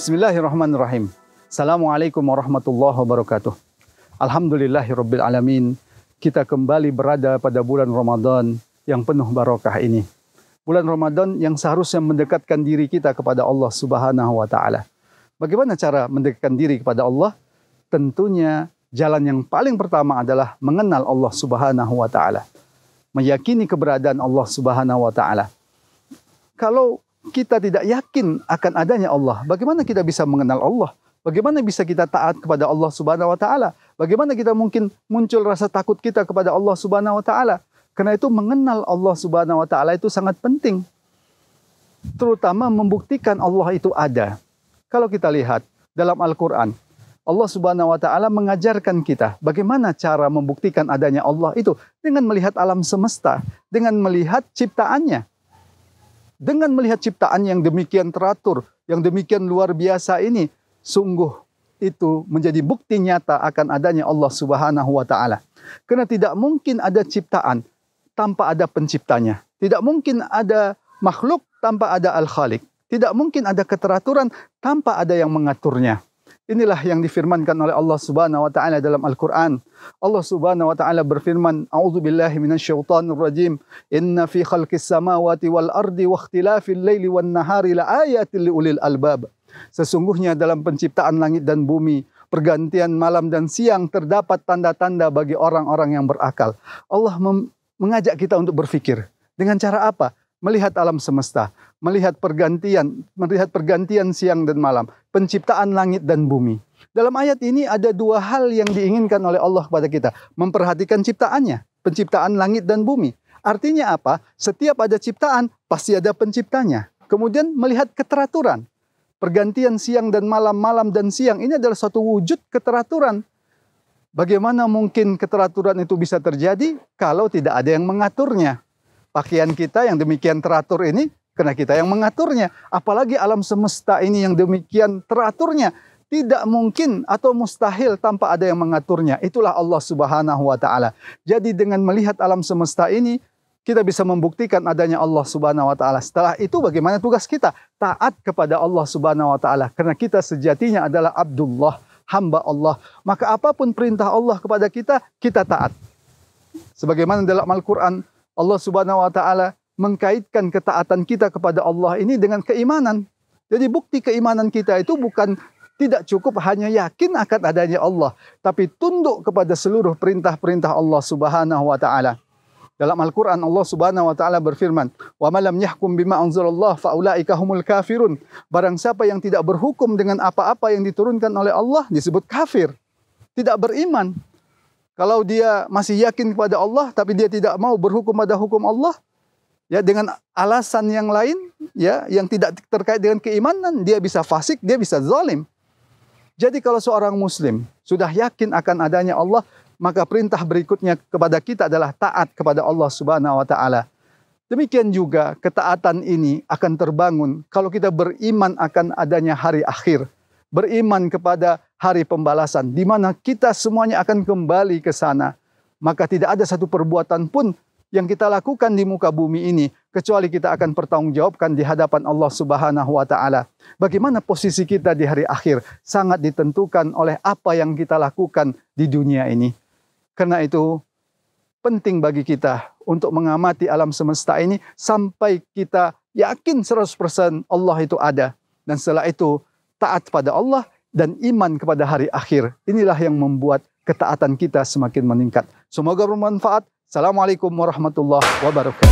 Bismillahirrahmanirrahim. Assalamualaikum warahmatullahi wabarakatuh. Alhamdulillahirabbil alamin. Kita kembali berada pada bulan Ramadan yang penuh barokah ini. Bulan Ramadan yang seharusnya mendekatkan diri kita kepada Allah Subhanahu wa taala. Bagaimana cara mendekatkan diri kepada Allah? Tentunya jalan yang paling pertama adalah mengenal Allah Subhanahu wa taala. Meyakini keberadaan Allah Subhanahu wa taala. Kalau kita tidak yakin akan adanya Allah, bagaimana kita bisa mengenal Allah? Bagaimana bisa kita taat kepada Allah Subhanahu wa taala? Bagaimana kita mungkin muncul rasa takut kita kepada Allah Subhanahu wa taala? Karena itu mengenal Allah Subhanahu wa taala itu sangat penting. Terutama membuktikan Allah itu ada. Kalau kita lihat dalam Al-Qur'an, Allah Subhanahu wa taala mengajarkan kita bagaimana cara membuktikan adanya Allah itu dengan melihat alam semesta, dengan melihat ciptaannya. Dengan melihat ciptaan yang demikian teratur, yang demikian luar biasa ini, sungguh itu menjadi bukti nyata akan adanya Allah Subhanahu wa taala. Karena tidak mungkin ada ciptaan tanpa ada penciptanya. Tidak mungkin ada makhluk tanpa ada Al-Khaliq. Tidak mungkin ada keteraturan tanpa ada yang mengaturnya. Inilah yang difirmankan oleh Allah Subhanahu wa taala dalam Al-Qur'an. Allah Subhanahu wa taala berfirman, "A'udzubillahi minasyaitonirrajim. Inna fi khalqis samawati wal ardi wa ikhtilafil laili wan nahari laayatil liulil albab." Sesungguhnya dalam penciptaan langit dan bumi, pergantian malam dan siang terdapat tanda-tanda bagi orang-orang yang berakal. Allah mengajak kita untuk berfikir. Dengan cara apa? Melihat alam semesta, melihat pergantian siang dan malam, penciptaan langit dan bumi. Dalam ayat ini ada dua hal yang diinginkan oleh Allah kepada kita. Memperhatikan ciptaannya, penciptaan langit dan bumi. Artinya apa? Setiap ada ciptaan, pasti ada penciptanya. Kemudian melihat keteraturan. Pergantian siang dan malam, malam dan siang, ini adalah suatu wujud keteraturan. Bagaimana mungkin keteraturan itu bisa terjadi kalau tidak ada yang mengaturnya? Pakaian kita yang demikian teratur ini, karena kita yang mengaturnya. Apalagi alam semesta ini yang demikian teraturnya. Tidak mungkin atau mustahil tanpa ada yang mengaturnya. Itulah Allah Subhanahu wa taala. Jadi dengan melihat alam semesta ini, kita bisa membuktikan adanya Allah Subhanahu wa taala. Setelah itu bagaimana tugas kita? Taat kepada Allah Subhanahu wa taala. Karena kita sejatinya adalah Abdullah, hamba Allah. Maka apapun perintah Allah kepada kita, kita taat. Sebagaimana dalam Al-Quran, Allah Subhanahu wa taala mengkaitkan ketaatan kita kepada Allah ini dengan keimanan. Jadi bukti keimanan kita itu bukan tidak cukup hanya yakin akan adanya Allah, tapi tunduk kepada seluruh perintah-perintah Allah Subhanahu wa taala. Dalam Al-Qur'an Allah Subhanahu wa taala berfirman, "Wa man lam yahkum bima anzalallah faulaika humul kafirun." Barang siapa yang tidak berhukum dengan apa-apa yang diturunkan oleh Allah disebut kafir, tidak beriman. Kalau dia masih yakin kepada Allah tapi dia tidak mau berhukum pada hukum Allah, ya dengan alasan yang lain, ya yang tidak terkait dengan keimanan, dia bisa fasik, dia bisa zalim. Jadi kalau seorang muslim sudah yakin akan adanya Allah, maka perintah berikutnya kepada kita adalah taat kepada Allah Subhanahu wa taala. Demikian juga ketaatan ini akan terbangun kalau kita beriman akan adanya hari akhir. Beriman kepada hari pembalasan, di mana kita semuanya akan kembali ke sana. Maka tidak ada satu perbuatan pun yang kita lakukan di muka bumi ini, kecuali kita akan pertanggungjawabkan di hadapan Allah Subhanahu wa taala. Bagaimana posisi kita di hari akhir sangat ditentukan oleh apa yang kita lakukan di dunia ini. Karena itu penting bagi kita untuk mengamati alam semesta ini sampai kita yakin 100% Allah itu ada. Dan setelah itu taat pada Allah dan iman kepada hari akhir. Inilah yang membuat ketaatan kita semakin meningkat. Semoga bermanfaat. Assalamualaikum warahmatullahi wabarakatuh.